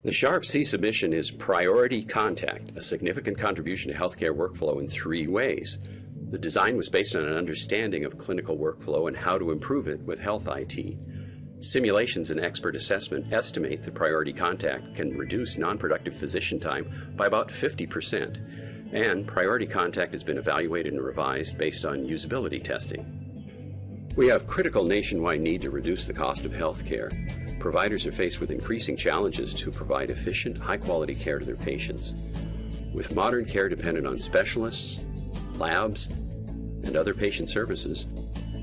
The Sharp C submission is priority contact, a significant contribution to healthcare workflow in 3 ways. The design was based on an understanding of clinical workflow and how to improve it with health IT. Simulations and expert assessment estimate that priority contact can reduce non-productive physician time by about 50%, and priority contact has been evaluated and revised based on usability testing. We have critical nationwide need to reduce the cost of healthcare. Providers are faced with increasing challenges to provide efficient, high-quality care to their patients. With modern care dependent on specialists, labs, and other patient services,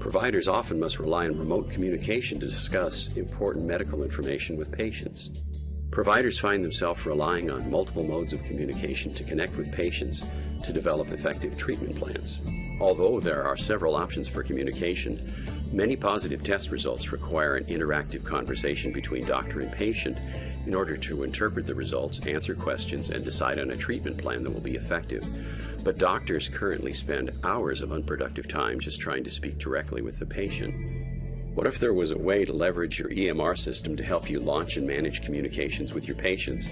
providers often must rely on remote communication to discuss important medical information with patients. Providers find themselves relying on multiple modes of communication to connect with patients to develop effective treatment plans. Although there are several options for communication, many positive test results require an interactive conversation between doctor and patient in order to interpret the results, answer questions, and decide on a treatment plan that will be effective. But doctors currently spend hours of unproductive time just trying to speak directly with the patient. What if there was a way to leverage your EMR system to help you launch and manage communications with your patients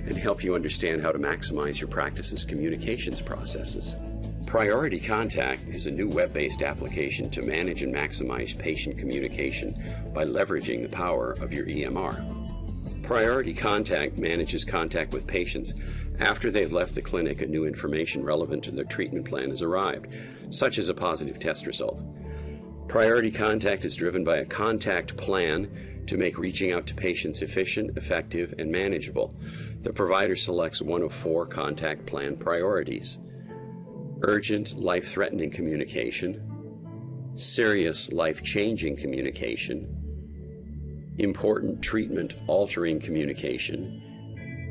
and help you understand how to maximize your practice's communications processes? Priority Contact is a new web-based application to manage and maximize patient communication by leveraging the power of your EMR. Priority Contact manages contact with patients after they've left the clinic and new information relevant to their treatment plan has arrived, such as a positive test result. Priority Contact is driven by a contact plan to make reaching out to patients efficient, effective, and manageable. The provider selects one of 4 contact plan priorities: urgent, life-threatening communication, serious, life-changing communication, important treatment-altering communication,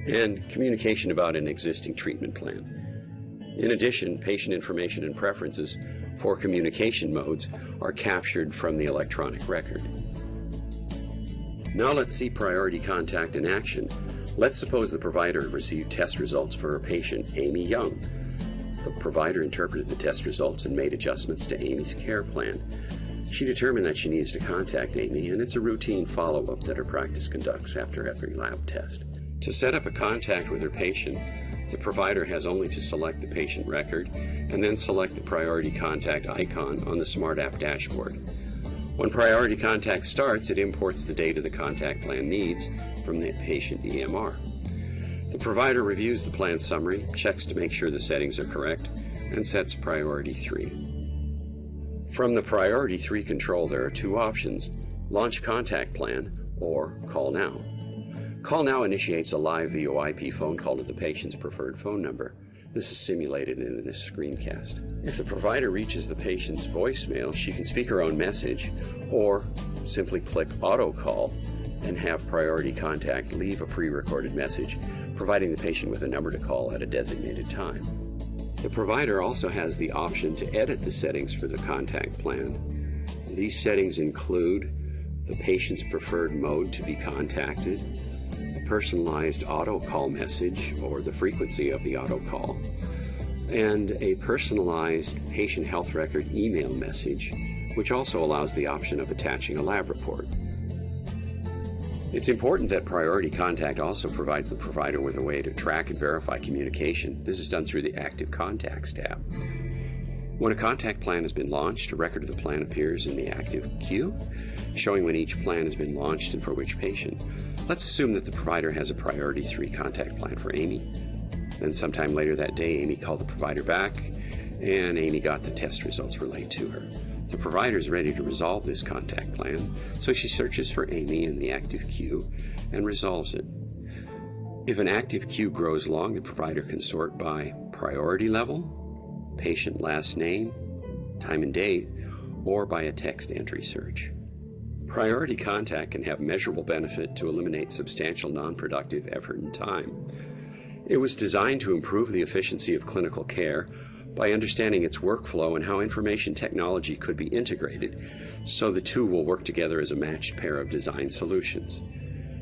and communication about an existing treatment plan. In addition, patient information and preferences for communication modes are captured from the electronic record. Now let's see Priority Contact in action. Let's suppose the provider received test results for her patient, Amy Young. The provider interpreted the test results and made adjustments to Amy's care plan. She determined that she needs to contact Amy, and it's a routine follow-up that her practice conducts after every lab test. To set up a contact with her patient, the provider has only to select the patient record and then select the Priority Contact icon on the Smart App dashboard. When Priority Contact starts, it imports the data the contact plan needs from the patient EMR. The provider reviews the plan summary, checks to make sure the settings are correct, and sets Priority 3. From the Priority 3 control, there are 2 options: Launch Contact Plan or Call Now. Call Now initiates a live VoIP phone call to the patient's preferred phone number. This is simulated in this screencast. If the provider reaches the patient's voicemail, she can speak her own message or simply click Auto Call and have Priority Contact leave a pre-recorded message, providing the patient with a number to call at a designated time. The provider also has the option to edit the settings for the contact plan. These settings include the patient's preferred mode to be contacted, a personalized auto call message or the frequency of the auto call, and a personalized patient health record email message, which also allows the option of attaching a lab report. It's important that Priority Contact also provides the provider with a way to track and verify communication. This is done through the Active Contacts tab. When a contact plan has been launched, a record of the plan appears in the active queue, showing when each plan has been launched and for which patient. Let's assume that the provider has a Priority 3 contact plan for Amy. Then sometime later that day, Amy called the provider back, and Amy got the test results relayed to her. The provider is ready to resolve this contact plan, so she searches for Amy in the active queue and resolves it. If an active queue grows long, the provider can sort by priority level, patient last name, time and date, or by a text entry search. Priority Contact can have measurable benefit to eliminate substantial non-productive effort and time. It was designed to improve the efficiency of clinical care by understanding its workflow and how information technology could be integrated, so the two will work together as a matched pair of design solutions.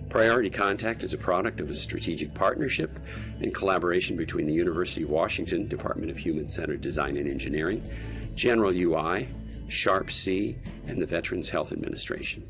Priority Contact is a product of a strategic partnership and collaboration between the University of Washington Department of Human-Centered Design and Engineering, General UI, Sharp C, and the Veterans Health Administration.